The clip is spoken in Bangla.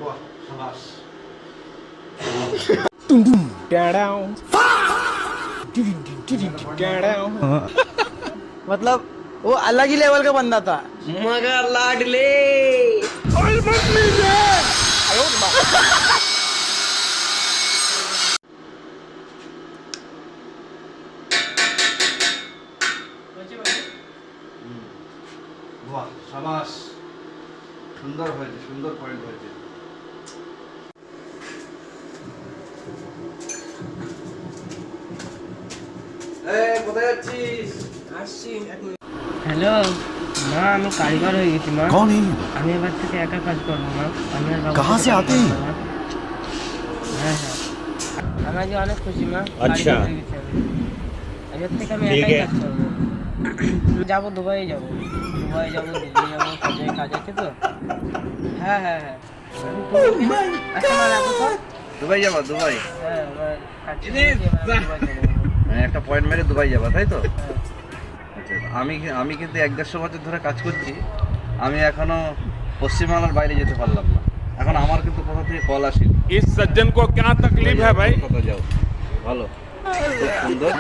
বাহ শাবাশ। मतलब वो अलग ही लेवल का बंदा था। मगर लाडले বাহ শাবাশ, সুন্দর হয়েছে, সুন্দর পয়েন্ট হয়েছে। কোথায় যাচ্ছিস? আসছি। হ্যালো মা, আমি কারিগর হয়ে গেছি মা। कौन है? আমি এবার থেকে একা কাজ করবো মা। আমি আর বাবুর कहाँ সাথে से কাজ आते हैं? করবো না। হ্যাঁ হ্যাঁ, আমি আজ অনেক খুশি মা। আচ্ছা। কারিগর হয়ে গেছি আমি। এবার থেকে আমি একাই কাজ করবো। যাবো দুবাই যাবো, দুবাই যাবো, দিল্লি যাবো, সব জায়গায় কাজ আছে তো। হ্যাঁ হ্যাঁ হ্যাঁ। আচ্ছা মা, রাখো তো। দুবাই যাবা? দুবাই হ্যাঁ, এবার কাজ শেষ হয়েছে, এবার আমি দুবাই যাবো। একটা পয়েন্ট মেরে দুবাই যাবা, তাই তো? হ্যাঁ। আচ্ছা, আমি কিন্তু 1-1.5 বছর ধরে কাজ করছি, আমি এখনো পশ্চিমবাংলার বাইরে যেতে পারলাম না। এখন আমার কিন্তু কোথা থেকে কল আসেনি। इस सज्जन को क्या तकलीफ है भाई? কোথায় যাও? ভালো, খুব সুন্দর।